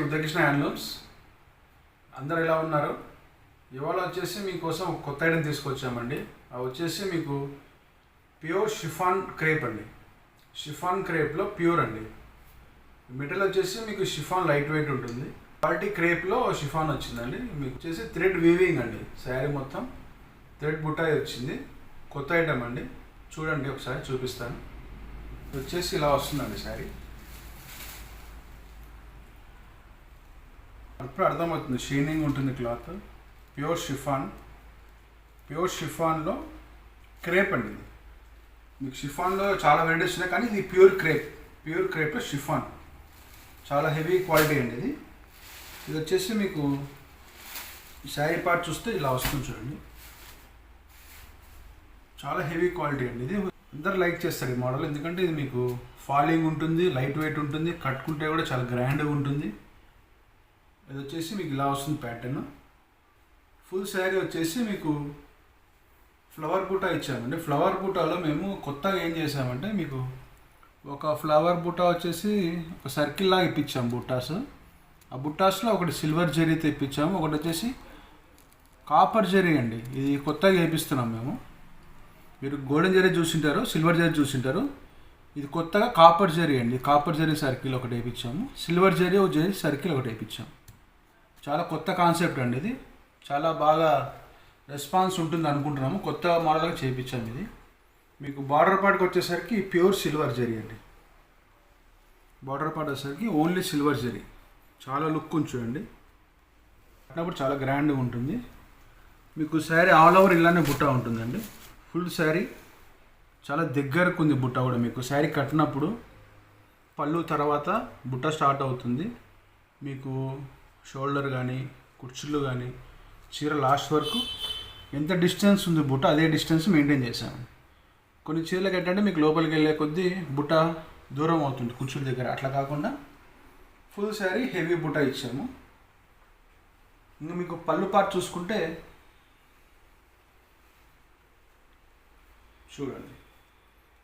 రుద్రకృష్ణ handlooms. అందరు ఎలా ఉన్నారు? ఇవాళ వచ్చేసి మీకోసం ఒక కొత్త ఐటమ్ తీసుకొచ్చామండి. అవి వచ్చేసి మీకు ప్యూర్ షిఫాన్ క్రేప్ అండి. షిఫాన్ క్రేప్లో ప్యూర్ అండి. మెటీరియల్ వచ్చేసి మీకు షిఫాన్ లైట్ వెయిట్ ఉంటుంది. క్వాలిటీ క్రేప్లో షిఫాన్ వచ్చిందండి. మీకు వచ్చేసి థ్రెడ్ వీవింగ్ అండి. శారీ మొత్తం థ్రెడ్ బుట్టాయి వచ్చింది. కొత్త ఐటమ్ అండి. చూడండి, ఒకసారి చూపిస్తాను. ఇది వచ్చేసి ఇలా వస్తుందండి శారీ. అప్పుడు అర్థమవుతుంది, షైనింగ్ ఉంటుంది క్లాత్. Pure chiffon. ప్యూర్ షిఫాన్లో క్రేప్ అండి. ఇది మీకు షిఫాన్లో చాలా వెరైటీస్ ఉన్నాయి, కానీ ఇది ప్యూర్ క్రేప్. ప్యూర్ క్రేప్లో షిఫాన్ చాలా హెవీ క్వాలిటీ అండి. ఇది వచ్చేసి మీకు శారీ పార్ట్ చూస్తే ఇలా వస్తుంది చూడండి. చాలా హెవీ క్వాలిటీ అండి. ఇది అందరు లైక్ చేస్తారు ఈ మోడల్, ఎందుకంటే ఇది మీకు ఫాలింగ్ ఉంటుంది, లైట్ వెయిట్ ఉంటుంది, కట్టుకుంటే కూడా చాలా గ్రాండ్గా ఉంటుంది. ఇది వచ్చేసి మీకు ఇలా వస్తుంది ప్యాటర్న్. ఫుల్ శారీ వచ్చేసి మీకు ఫ్లవర్ బూటా ఇచ్చామండి. ఫ్లవర్ బూటాలో మేము కొత్తగా ఏం చేసామంటే, మీకు ఒక ఫ్లవర్ బూటా వచ్చేసి ఒక సర్కిల్ లాగా ఇప్పించాము బుట్టాస్. ఆ బుట్టాస్లో ఒకటి సిల్వర్ జరీ తెప్పించాము, ఒకటి వచ్చేసి కాపర్ జరీ అండి. ఇది కొత్తగా వేపిస్తున్నాం మేము. మీరు గోల్డెన్ జరీ చూసింటారు, సిల్వర్ జరీ చూసింటారు. ఇది కొత్తగా కాపర్ జరీ అండి. కాపర్ జరీ సర్కిల్ ఒకటి వేయించాము, సిల్వర్ జరీ ఒక జరీ సర్కిల్ ఒకటి వేయించాము. చాలా కొత్త కాన్సెప్ట్ అండి. ఇది చాలా బాగా రెస్పాన్స్ ఉంటుంది అనుకుంటున్నాము. కొత్త మోడల్గా చేయించాము. ఇది మీకు బార్డర్ పార్ట్కి వచ్చేసరికి ప్యూర్ సిల్వర్ జరీ అండి. బార్డర్ పార్ట్ వచ్చేసరికి ఓన్లీ సిల్వర్ జరీ. చాలా లుక్ చూడండి, కట్టినప్పుడు చాలా గ్రాండ్గా ఉంటుంది. మీకు శారీ ఆల్ ఓవర్ ఇలానే బుట్ట ఉంటుందండి. ఫుల్ శారీ చాలా దగ్గరకు ఉంది బుట్ట కూడా. మీకు శారీ కట్టినప్పుడు పళ్ళు తర్వాత బుట్ట స్టార్ట్ అవుతుంది. మీకు షోల్డర్ కానీ కుర్చీలు కానీ చీర లాస్ట్ వరకు ఎంత డిస్టెన్స్ ఉంది బుట్ట, అదే డిస్టెన్స్ మెయింటైన్ చేశాము. కొన్ని చీరలకు ఏంటంటే మీకు లోపలికి వెళ్ళే కొద్దీ బుట్ట దూరం అవుతుంది కుర్చీల దగ్గర. అట్లా కాకుండా ఫుల్ శారీ హెవీ బుట్ట ఇచ్చాము. ఇంకా మీకు పళ్ళు పార్ట్ చూసుకుంటే చూడండి,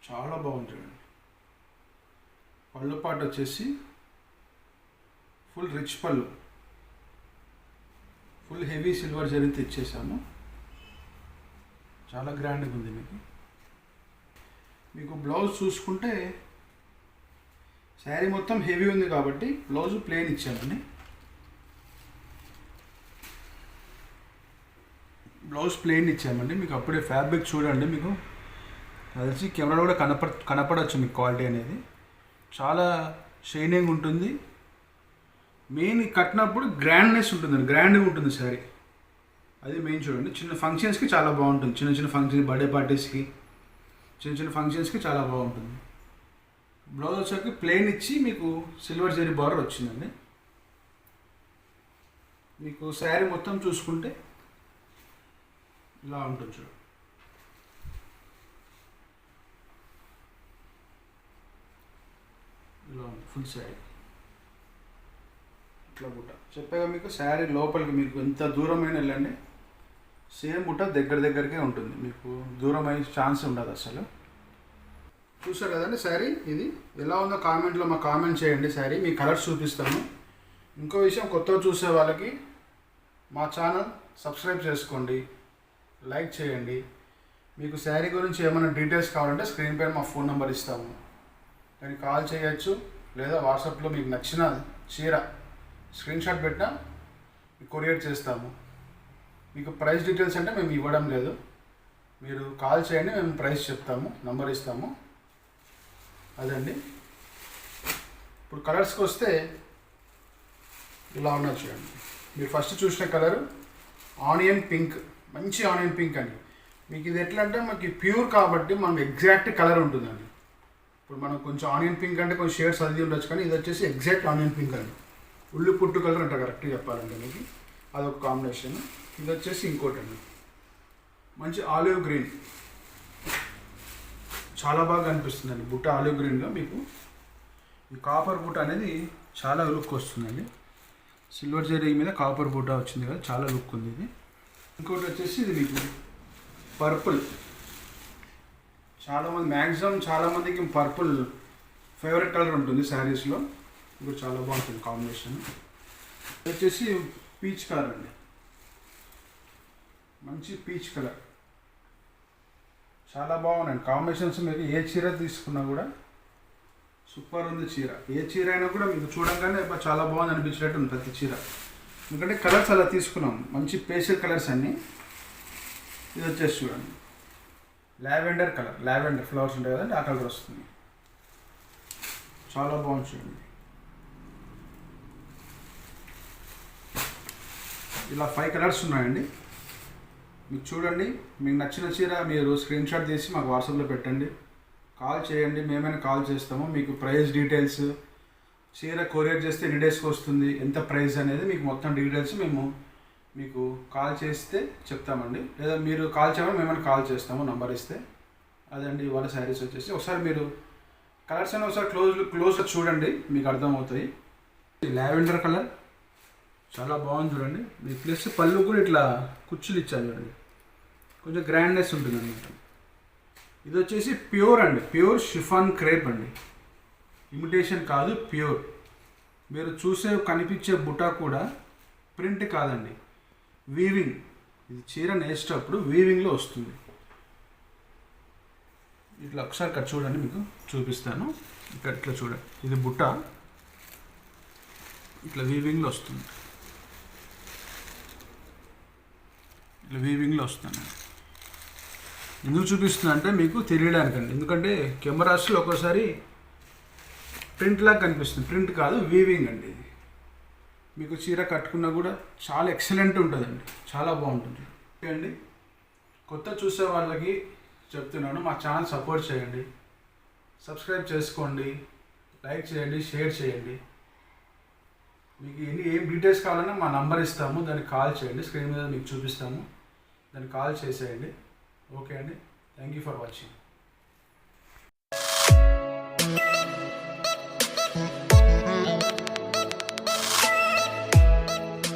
చాలా బాగుంటుంది. పళ్ళు పార్ట్ వచ్చేసి ఫుల్ రిచ్ పళ్ళు, ఫుల్ హెవీ సిల్వర్ జరీతో ఇచ్చేసాము. చాలా గ్రాండ్గా ఉంది. మీకు బ్లౌజ్ చూసుకుంటే శారీ మొత్తం హెవీ ఉంది కాబట్టి బ్లౌజ్ ప్లెయిన్ ఇచ్చామండి. బ్లౌజ్ ప్లెయిన్ ఇచ్చామండి. మీకు అప్పుడే ఫ్యాబ్రిక్ చూడండి, మీకు తెలిసి కెమెరా కూడా కనపడవచ్చు మీకు క్వాలిటీ అనేది. చాలా షైనింగ్ ఉంటుంది. మెయిన్ కట్టినప్పుడు గ్రాండ్నెస్ ఉంటుందండి, గ్రాండ్గా ఉంటుంది శారీ. అది మెయిన్ చూడండి. చిన్న ఫంక్షన్స్కి చాలా బాగుంటుంది. చిన్న చిన్న ఫంక్షన్స్, బర్త్డే పార్టీస్కి, చిన్న చిన్న ఫంక్షన్స్కి చాలా బాగుంటుంది. బ్లౌజ్ వచ్చాక ప్లెయిన్ ఇచ్చి మీకు సిల్వర్ జరీ బార్డర్ వచ్చిందండి. మీకు శారీ మొత్తం చూసుకుంటే ఇలా ఉంటుంది చూడండి. ఇలా ఉంది ఫుల్ శారీ. ఇట్లా బుట్ట చెప్పాక మీకు శారీ లోపలికి మీకు ఎంత దూరమైన వెళ్ళండి, సేమ్ బుట్ట దగ్గరకే ఉంటుంది. మీకు దూరం అయ్యే ఛాన్స్ ఉండదు అసలు. చూసారు కదండి శారీ. ఇది ఎలా ఉందో కామెంట్లో మాకు కామెంట్ చేయండి. శారీ మీ కలర్స్ చూపిస్తాను. ఇంకో విషయం, కొత్తగా చూసే వాళ్ళకి మా ఛానల్ సబ్స్క్రైబ్ చేసుకోండి, లైక్ చేయండి. మీకు శారీ గురించి ఏమైనా డీటెయిల్స్ కావాలంటే స్క్రీన్ పైన మా ఫోన్ నెంబర్ ఇస్తాము, దానికి కాల్ చేయొచ్చు. లేదా వాట్సాప్లో మీకు నచ్చిన చీర స్క్రీన్ షాట్ పెట్టినా కొరియర్ చేస్తాము. మీకు ప్రైస్ డీటెయిల్స్ అంటే మేము ఇవ్వడం లేదు, మీరు కాల్ చేయండి, మేము ప్రైస్ చెప్తాము, నంబర్ ఇస్తాము. అదండి. ఇప్పుడు కలర్స్కి వస్తే ఇలా ఉన్నది చూడండి. మీరు ఫస్ట్ చూసిన కలర్ ఆనియన్ పింక్, మంచి ఆనియన్ పింక్ అండి. మీకు ఇది ఎట్లా అంటే మనకి ప్యూర్ కాబట్టి మనకు ఎగ్జాక్ట్ కలర్ ఉంటుందండి. ఇప్పుడు మనం కొంచెం ఆనియన్ పింక్ అంటే కొంచెం షేడ్స్ అది ఉండొచ్చు, కానీ ఇది వచ్చేసి ఎగ్జాక్ట్ ఆనియన్ పింక్ అండి. ఉల్లి పుట్టు కలర్ అంటే కరెక్ట్గా చెప్పాలంటే మీకు అదొక కాంబినేషన్. ఇది వచ్చేసి ఇంకోటి అండి, మంచి ఆలివ్ గ్రీన్. చాలా బాగా అనిపిస్తుందండి బుట్ట ఆలివ్ గ్రీన్లో. మీకు ఈ కాపర్ బుట్ట అనేది చాలా లుక్ వస్తుందండి. సిల్వర్ జరీ మీద కాపర్ బుట్ట వచ్చింది కదా, చాలా లుక్ ఉంది ఇది. ఇంకోటి వచ్చేసి ఇది మీకు పర్పుల్. చాలామందికి పర్పుల్ ఫేవరెట్ కలర్ ఉంటుంది శారీస్లో. ఇప్పుడు చాలా బాగుంటుంది కాంబినేషన్. ఇది వచ్చేసి పీచ్ కలర్ అండి, మంచి పీచ్ కలర్, చాలా బాగున్నాయండి కాంబినేషన్స్. మీరు ఏ చీర తీసుకున్నా కూడా సూపర్ ఉంది చీర. ఏ చీర అయినా కూడా మీకు చూడంగానే చాలా బాగుంది అనిపించేటట్టు ఉంది ప్రతి చీర. ఎందుకంటే కలర్స్ అలా తీసుకున్నాం, మంచి పేస్టల్ కలర్స్ అన్నీ. ఇది వచ్చేసి చూడండి లావెండర్ కలర్, లావెండర్ ఫ్లవర్స్ ఉంటాయి కదండి ఆ కలర్ వస్తుంది, చాలా బాగుంది చూడండి. ఇలా 5 కలర్స్ ఉన్నాయండి. మీకు చూడండి, మీకు నచ్చిన చీర మీరు స్క్రీన్ షాట్ తీసి మాకు వాట్సాప్లో పెట్టండి, కాల్ చేయండి, మేమైనా కాల్ చేస్తాము. మీకు ప్రైస్ డీటెయిల్స్, చీర కొరియర్ చేస్తే ఎన్ని డేస్కి వస్తుంది, ఎంత ప్రైస్ అనేది మీకు మొత్తం డీటెయిల్స్ మేము మీకు కాల్ చేస్తే చెప్తామండి. లేదా మీరు కాల్ చేయమని మేమైనా కాల్ చేస్తాము నంబర్ ఇస్తే. అదండి ఇవాళ శారీస్ వచ్చేసి. ఒకసారి మీరు కలర్స్ అని ఒకసారి క్లోజ్గా చూడండి, మీకు అర్థమవుతాయి. లావెండర్ కలర్ చాలా బాగుంది చూడండి. మీకు ప్లస్ పళ్ళు కూడా ఇట్లా కుచ్చులు ఇచ్చాను చూడండి, కొంచెం గ్రాండ్నెస్ ఉంటుంది అన్నమాట. ఇది వచ్చేసి ప్యూర్ అండి, ప్యూర్ షిఫాన్ క్రేప్ అండి, ఇమిటేషన్ కాదు, ప్యూర్. మీరు చూసే కనిపించే బుటా కూడా ప్రింట్ కాదండి, వీవింగ్. ఇది చీర నేసేటప్పుడు వీవింగ్లో వస్తుంది. ఇట్లా ఒకసారి ఇక్కడ చూడండి, మీకు చూపిస్తాను. ఇక్కడ ఇట్లా చూడండి, ఇది బుట్ట ఇట్లా వీవింగ్లో వస్తుంది, ఇట్లా వీవింగ్లో వస్తుంది. ఎందుకు చూపిస్తుంది అంటే మీకు తెలియడానికండి, ఎందుకంటే కెమెరాస్లో ఒక్కోసారి ప్రింట్ లాగా కనిపిస్తుంది, ప్రింట్ కాదు వీవింగ్ అండి. ఇది మీకు చీర కట్టుకున్నా కూడా చాలా ఎక్సలెంట్ ఉంటుందండి, చాలా బాగుంటుంది. ఓకే అండి, కొత్త చూసే వాళ్ళకి చెప్తున్నాను, మా ఛానల్ సపోర్ట్ చేయండి, సబ్స్క్రైబ్ చేసుకోండి, లైక్ చేయండి, షేర్ చేయండి. మీకు ఏం డీటెయిల్స్ కావాలన్నా మా నంబర్ ఇస్తాము, దానికి కాల్ చేయండి, స్క్రీన్ మీద మీకు చూపిస్తాము, దానికి కాల్ చేసేయండి. ఓకే అండి, థ్యాంక్ యూ ఫర్ వాచింగ్.